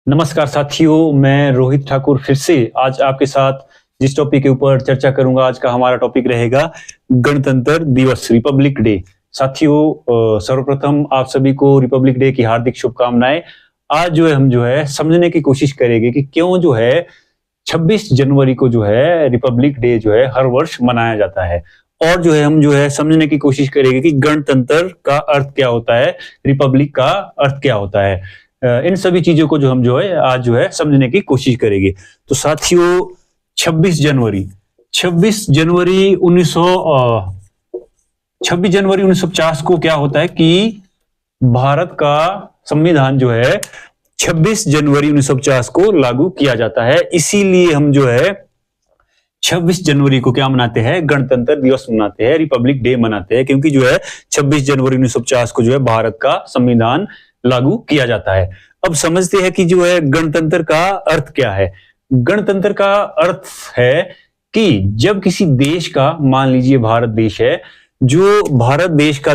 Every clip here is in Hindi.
नमस्कार साथियों, मैं रोहित ठाकुर फिर से आज आपके साथ जिस टॉपिक के ऊपर चर्चा करूंगा, आज का हमारा टॉपिक रहेगा गणतंत्र दिवस, रिपब्लिक डे। साथियों, सर्वप्रथम आप सभी को रिपब्लिक डे की हार्दिक शुभकामनाएं। आज हम समझने की कोशिश करेंगे कि क्यों 26 जनवरी को रिपब्लिक डे हर वर्ष मनाया जाता है। और हम समझने की कोशिश करेंगे कि गणतंत्र का अर्थ क्या होता है, रिपब्लिक का अर्थ क्या होता है। इन सभी चीजों को हम आज समझने की कोशिश करेंगे। तो साथियों, 26 जनवरी 26 जनवरी 1950 को क्या होता है कि भारत का संविधान 26 जनवरी 1950 को लागू किया जाता है। इसीलिए हम 26 जनवरी को क्या मनाते हैं, गणतंत्र दिवस मनाते हैं, रिपब्लिक डे मनाते हैं, क्योंकि 26 जनवरी 1950 को भारत का संविधान लागू किया जाता है। अब समझते हैं कि गणतंत्र का अर्थ क्या है। गणतंत्र का अर्थ है कि जब किसी देश का, मान लीजिए भारत देश है, जो भारत देश का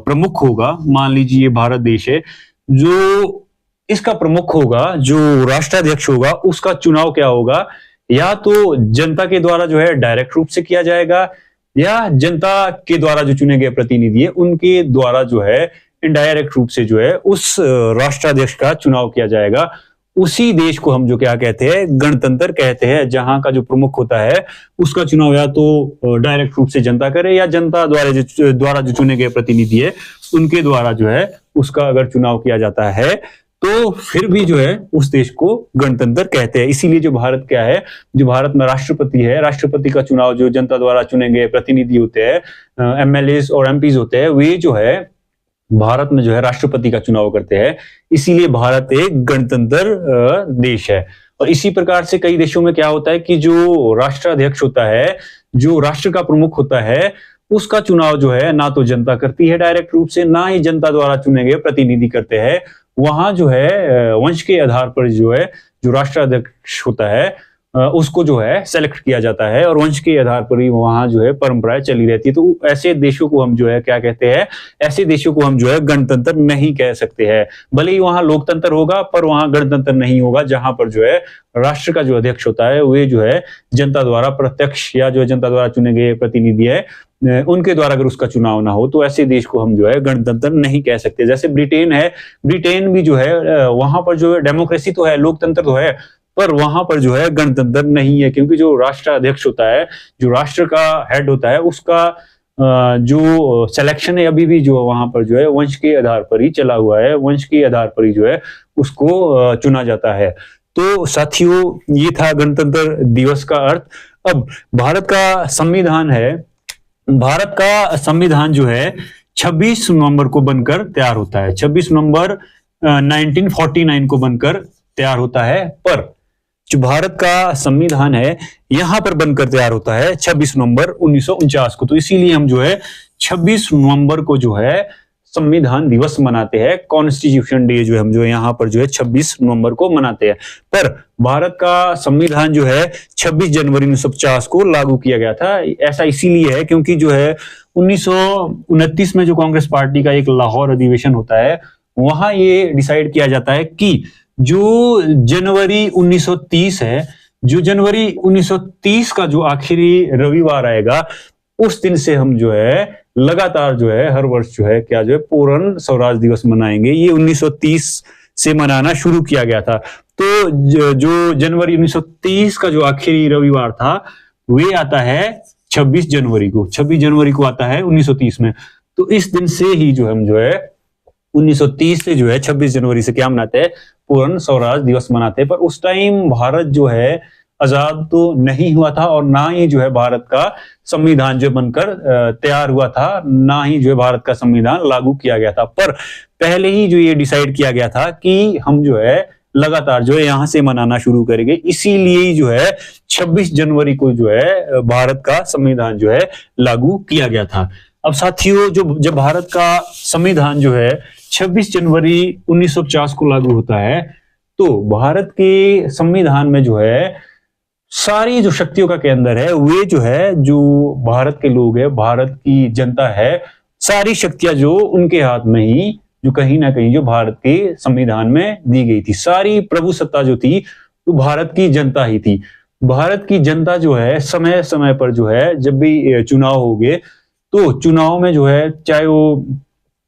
प्रमुख होगा, मान लीजिए भारत देश है, जो इसका प्रमुख होगा, जो राष्ट्राध्यक्ष होगा, उसका चुनाव क्या होगा, या तो जनता के द्वारा डायरेक्ट रूप से किया जाएगा, या जनता के द्वारा जो चुने गए प्रतिनिधि है उनके द्वारा इनडायरेक्ट रूप से उस राष्ट्राध्यक्ष का चुनाव किया जाएगा। उसी देश को हम क्या कहते हैं, गणतंत्र कहते हैं, जहां का जो प्रमुख होता है उसका चुनाव या तो डायरेक्ट रूप से जनता करे, या जनता द्वारा जो चुने गए प्रतिनिधि है उनके द्वारा उसका अगर चुनाव किया जाता है तो फिर भी उस देश को गणतंत्र कहते हैं। इसीलिए जो भारत क्या है, जो भारत में राष्ट्रपति है, राष्ट्रपति का चुनाव जो जनता द्वारा चुने गए प्रतिनिधि होते हैं, एमएलए और एमपीज होते हैं, वे भारत में राष्ट्रपति का चुनाव करते हैं। इसीलिए भारत एक गणतंत्र देश है। और इसी प्रकार से कई देशों में क्या होता है कि जो राष्ट्राध्यक्ष होता है, जो राष्ट्र का प्रमुख होता है, उसका चुनाव ना तो जनता करती है डायरेक्ट रूप से, ना ही जनता द्वारा चुने गए प्रतिनिधि करते हैं। वहां वंश के आधार पर जो राष्ट्राध्यक्ष होता है उसको सेलेक्ट किया जाता है, और वंश के आधार पर ही वहां परंपराएं चली रहती है। तो ऐसे देशों को हम क्या कहते हैं, ऐसे देशों को हम गणतंत्र नहीं कह सकते हैं। भले ही वहां लोकतंत्र होगा, पर वहां गणतंत्र नहीं होगा, जहां पर राष्ट्र का अध्यक्ष होता है वे जनता द्वारा प्रत्यक्ष, या जनता द्वारा चुने गए प्रतिनिधि है उनके द्वारा अगर उसका चुनाव ना हो, तो ऐसे देश को हम गणतंत्र नहीं कह सकते। जैसे ब्रिटेन है, ब्रिटेन भी वहां पर डेमोक्रेसी तो है, लोकतंत्र तो है, पर वहां पर गणतंत्र नहीं है, क्योंकि जो राष्ट्राध्यक्ष होता है, जो राष्ट्र का हेड होता है, उसका जो सिलेक्शन है अभी भी वहां पर वंश के आधार पर ही चला हुआ है, वंश के आधार पर ही उसको चुना जाता है। तो साथियों, ये था गणतंत्र दिवस का अर्थ। अब भारत का संविधान है, भारत का संविधान 26 नवंबर को बनकर तैयार होता है, 26 नवंबर 1949 को बनकर तैयार होता है। पर जो भारत का संविधान है यहां पर बनकर तैयार होता है 26 नवंबर 1949 को। तो इसीलिए हम 26 नवंबर को संविधान दिवस मनाते हैं, कॉन्स्टिट्यूशन डे हम यहाँ पर 26 नवंबर को मनाते हैं। पर भारत का संविधान 26 जनवरी 1950 को लागू किया गया था। ऐसा इसीलिए है क्योंकि 1929 में जो कांग्रेस पार्टी का एक लाहौर अधिवेशन होता है, वहां ये डिसाइड किया जाता है कि जो जनवरी 1930 है, जो जनवरी 1930 का जो आखिरी रविवार आएगा, उस दिन से हम लगातार हर वर्ष क्या पूर्ण स्वराज दिवस मनाएंगे। ये 1930 से मनाना शुरू किया गया था। तो जो जनवरी 1930 का जो आखिरी रविवार था, वे आता है 26 जनवरी को, 26 जनवरी को आता है 1930 में। तो इस दिन से ही हम 1930 से 26 जनवरी से क्या मनाते हैं, पूर्ण स्वराज दिवस मनाते हैं। पर उस टाइम भारत आजाद तो नहीं हुआ था, और ना ही भारत का संविधान बनकर तैयार हुआ था, ना ही भारत का संविधान लागू किया गया था। पर पहले ही ये डिसाइड किया गया था कि हम लगातार यहां से मनाना शुरू करेंगे। इसीलिए 26 जनवरी को भारत का संविधान लागू किया गया था। अब साथियों, जब भारत का संविधान 26 जनवरी 1950 को लागू होता है, तो भारत के संविधान में सारी जो शक्तियों का केंद्र है, वे जो भारत के लोग हैं, भारत की जनता है, सारी शक्तियां उनके हाथ में ही जो कहीं ना कहीं जो भारत के संविधान में दी गई थी। सारी प्रभुसत्ता जो थी वो भारत की जनता ही थी। भारत की जनता जो है समय समय पर जो है जब भी चुनाव हो गए तो चुनाव में जो है चाहे वो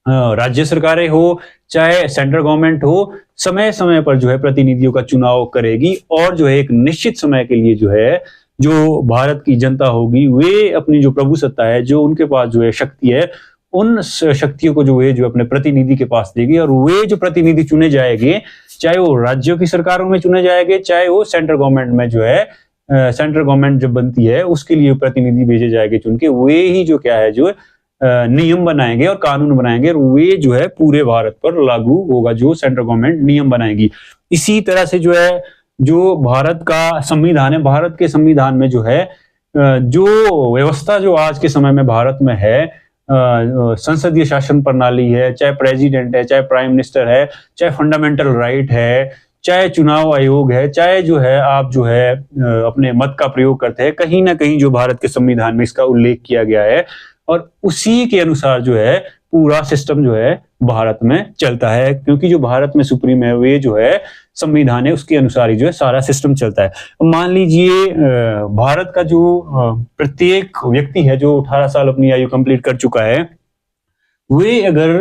राज्य सरकारें हो चाहे सेंट्रल गवर्नमेंट हो, समय समय पर जो है प्रतिनिधियों का चुनाव करेगी और जो है एक निश्चित समय के लिए जो है जो भारत की जनता होगी वे अपनी जो प्रभुसत्ता है, जो उनके पास जो है शक्ति है, उन शक्तियों को जो है जो अपने प्रतिनिधि के पास देगी और वे जो प्रतिनिधि चुने जाएंगे चाहे वो राज्यों की सरकारों में चुने जाएंगे चाहे वो सेंट्रल गवर्नमेंट में जो है सेंट्रल गवर्नमेंट जब बनती है उसके लिए प्रतिनिधि भेजे जाएंगे चुन के, वे ही जो क्या है जो नियम बनाएंगे और कानून बनाएंगे और वे जो है पूरे भारत पर लागू होगा जो सेंट्रल गवर्नमेंट नियम बनाएगी। इसी तरह से जो है जो भारत का संविधान है, भारत के संविधान में जो है जो व्यवस्था जो आज के समय में भारत में है, संसदीय शासन प्रणाली है, चाहे प्रेसिडेंट है, चाहे प्राइम मिनिस्टर है, चाहे फंडामेंटल राइट है, चाहे चुनाव आयोग है, चाहे जो है आप जो है अपने मत का प्रयोग करते हैं, कहीं ना कहीं जो भारत के संविधान में इसका उल्लेख किया गया है और उसी के अनुसार जो है पूरा सिस्टम जो है भारत में चलता है, क्योंकि जो भारत में सुप्रीम है वे जो है संविधान है उसके अनुसार ही जो है सारा सिस्टम चलता है। मान लीजिए भारत का जो प्रत्येक व्यक्ति है जो 18 साल अपनी आयु कंप्लीट कर चुका है, वे अगर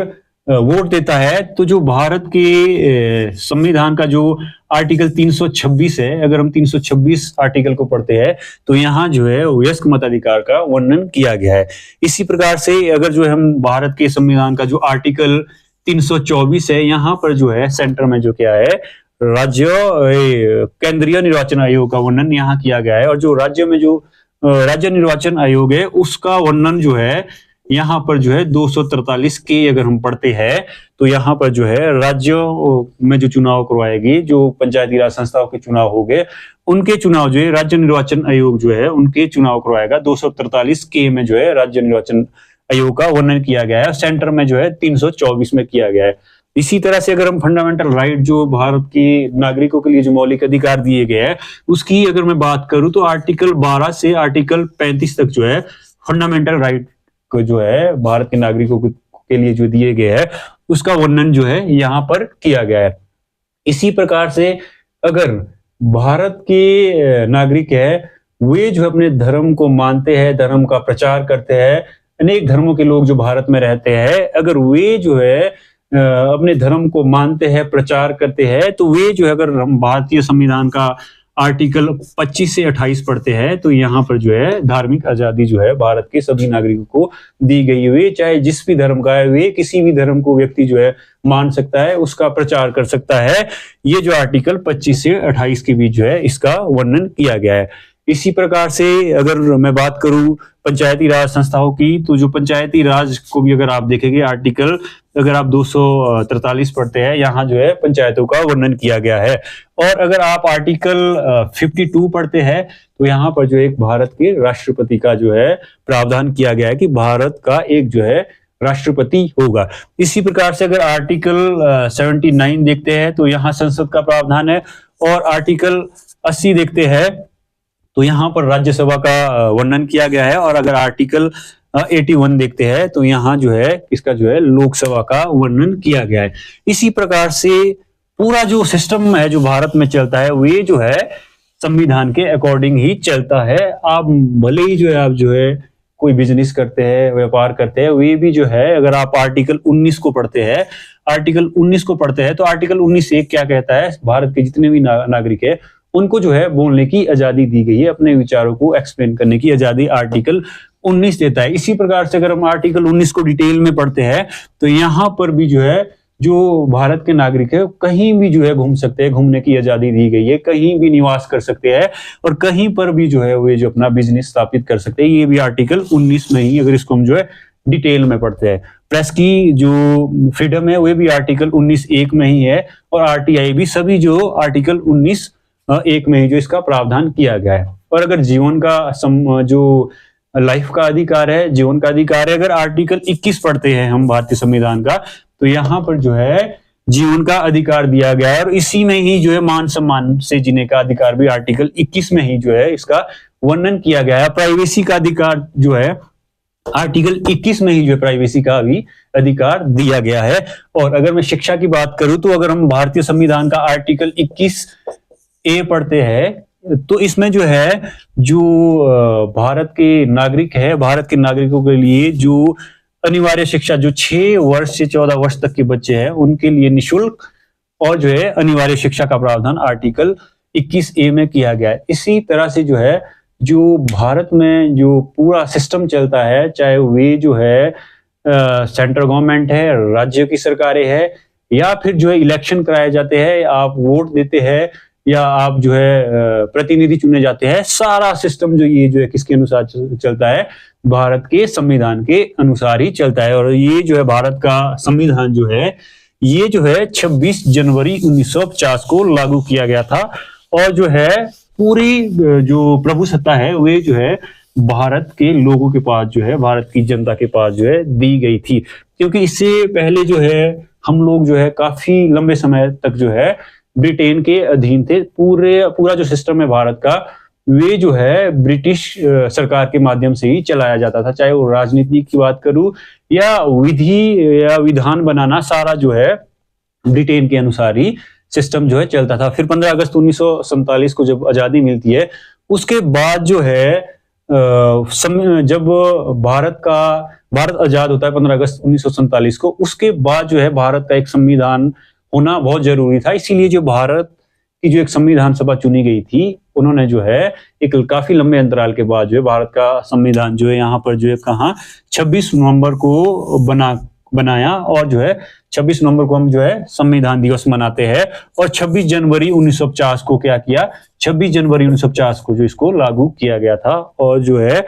वोट देता है तो जो भारत के संविधान का जो आर्टिकल 326 है, अगर हम 326 आर्टिकल को पढ़ते हैं तो यहाँ जो है वयस्क मताधिकार का वर्णन किया गया है। इसी प्रकार से अगर जो है हम भारत के संविधान का जो आर्टिकल 324 है, यहाँ पर जो है सेंटर में जो क्या है राज्य केंद्रीय निर्वाचन आयोग का वर्णन यहाँ किया गया है और जो राज्य में जो राज्य निर्वाचन आयोग है उसका वर्णन जो है यहाँ पर जो है 243 के अगर हम पढ़ते हैं तो यहाँ पर जो है राज्यों में जो चुनाव करवाएगी, जो पंचायती राज संस्थाओं के चुनाव हो गए उनके चुनाव जो है राज्य निर्वाचन आयोग जो है उनके चुनाव करवाएगा। 243 के में जो है राज्य निर्वाचन आयोग का वर्णन किया गया है, सेंटर में जो है 324 में किया गया है। इसी तरह से अगर हम फंडामेंटल राइट जो भारत के नागरिकों के लिए जो मौलिक अधिकार दिए गए हैं उसकी अगर मैं बात करूं तो आर्टिकल 12 से आर्टिकल 35 तक जो है फंडामेंटल राइट को जो है भारत के नागरिकों के लिए जो दिए गए हैं उसका वर्णन जो है यहाँ पर किया गया है। इसी प्रकार से अगर भारत के नागरिक है वे जो अपने धर्म को मानते हैं, धर्म का प्रचार करते हैं, अनेक धर्मों के लोग जो भारत में रहते हैं अगर वे जो है अपने धर्म को मानते हैं, प्रचार करते हैं तो वे जो है अगर हम भारतीय संविधान का आर्टिकल 25 से 28 पढ़ते हैं तो यहाँ पर जो है धार्मिक आजादी जो है भारत के सभी नागरिकों को दी गई हुई, चाहे जिस भी धर्म का है वे किसी भी धर्म को व्यक्ति जो है मान सकता है, उसका प्रचार कर सकता है। ये जो आर्टिकल 25 से 28 के बीच जो है इसका वर्णन किया गया है। इसी प्रकार से अगर मैं बात करूं पंचायती राज संस्थाओं की तो जो पंचायती राज को भी अगर आप देखेंगे आर्टिकल अगर आप 243 पढ़ते हैं यहाँ जो है पंचायतों का वर्णन किया गया है। और अगर आप आर्टिकल 52 पढ़ते हैं तो यहाँ पर जो एक भारत के राष्ट्रपति का जो है प्रावधान किया गया है कि भारत का एक जो है राष्ट्रपति होगा। इसी प्रकार से अगर आर्टिकल 79 देखते हैं तो यहाँ संसद का प्रावधान है और आर्टिकल 80 देखते हैं तो यहाँ पर राज्यसभा का वर्णन किया गया है और अगर आर्टिकल 81 देखते हैं तो यहाँ जो है इसका जो है लोकसभा का वर्णन किया गया है। इसी प्रकार से पूरा जो सिस्टम है जो भारत में चलता है वे जो है संविधान के अकॉर्डिंग ही चलता है। आप भले ही जो है आप जो है कोई बिजनेस करते हैं, व्यापार करते हैं, वे भी जो है अगर आप आर्टिकल 19 को पढ़ते हैं, आर्टिकल 19 को पढ़ते हैं तो आर्टिकल 19(1) क्या कहता है, भारत के जितने भी नागरिक है उनको जो है बोलने की आजादी दी गई है, अपने विचारों को एक्सप्लेन करने की आजादी आर्टिकल 19 देता है। इसी प्रकार से अगर हम आर्टिकल 19 को डिटेल में पढ़ते हैं तो यहाँ पर भी जो है जो भारत के नागरिक है कहीं भी जो है घूम सकते हैं, घूमने की आजादी दी गई है, कहीं भी निवास कर सकते हैं और कहीं पर भी जो है वे जो अपना बिजनेस स्थापित कर सकते हैं। ये भी आर्टिकल 19 में ही अगर इसको हम जो है डिटेल में पढ़ते हैं। प्रेस की जो फ्रीडम है वो भी आर्टिकल 19(1) में ही है और आरटीआई भी सभी जो आर्टिकल 19(1) में ही जो इसका प्रावधान किया गया है। और अगर जीवन का जो लाइफ का अधिकार है, जीवन का अधिकार है, अगर आर्टिकल 21 पढ़ते हैं हम भारतीय संविधान का तो यहाँ पर जो है जीवन का अधिकार दिया गया है और इसी में ही जो है मान सम्मान से जीने का अधिकार भी आर्टिकल 21 में ही जो है इसका वर्णन किया गया है। प्राइवेसी का अधिकार जो है आर्टिकल 21 में ही जो है प्राइवेसी का भी अधिकार दिया गया है। और अगर मैं शिक्षा की बात करूं तो अगर हम भारतीय संविधान का आर्टिकल 21A पढ़ते हैं तो इसमें जो है जो भारत के नागरिक है, भारत के नागरिकों के लिए जो अनिवार्य शिक्षा, जो 6 वर्ष से 14 वर्ष तक के बच्चे हैं उनके लिए निःशुल्क और जो है अनिवार्य शिक्षा का प्रावधान आर्टिकल 21A में किया गया है। इसी तरह से जो है जो भारत में जो पूरा सिस्टम चलता है, चाहे वे जो है सेंट्रल गवर्नमेंट है, राज्य की सरकारें है, या फिर जो है इलेक्शन कराए जाते हैं, आप वोट देते हैं, या आप जो है प्रतिनिधि चुने जाते हैं, सारा सिस्टम जो ये जो है किसके अनुसार चलता है, भारत के संविधान के अनुसार ही चलता है। और ये जो है भारत का संविधान जो है ये जो है 26 जनवरी 1950 को लागू किया गया था। और जो है पूरी जो प्रभुसत्ता है वे जो है भारत के लोगों के पास जो है, भारत की जनता के पास जो है दी गई थी। क्योंकि इससे पहले जो है हम लोग जो है काफी लंबे समय तक जो है ब्रिटेन के अधीन थे। पूरा जो सिस्टम है भारत का वे जो है ब्रिटिश सरकार के माध्यम से ही चलाया जाता था। चाहे वो राजनीति की बात करूं या विधि या विधान बनाना, सारा जो है ब्रिटेन के अनुसार ही सिस्टम जो है चलता था। फिर 15 अगस्त 1947 को जब आजादी मिलती है उसके बाद जो है जब भारत आजाद होता है 15 अगस्त 1947 को, उसके बाद जो है भारत का एक संविधान होना बहुत जरूरी था। इसीलिए जो भारत की जो एक संविधान सभा चुनी गई थी उन्होंने जो है एक काफी लंबे अंतराल के बाद जो है भारत का संविधान जो है यहाँ पर जो है कहा 26 नवंबर को बनाया। और जो है 26 नवंबर को हम जो है संविधान दिवस मनाते हैं। और 26 जनवरी 1950 को क्या किया, 26 जनवरी 1950 को जो इसको लागू किया गया था। और जो है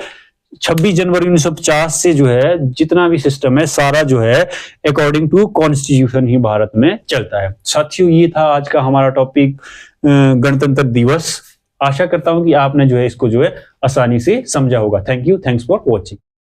26 जनवरी 1950 से जो है जितना भी सिस्टम है सारा जो है अकॉर्डिंग टू कॉन्स्टिट्यूशन ही भारत में चलता है। साथियों, ये था आज का हमारा टॉपिक गणतंत्र दिवस। आशा करता हूं कि आपने जो है इसको जो है आसानी से समझा होगा। Thank you, thanks for watching.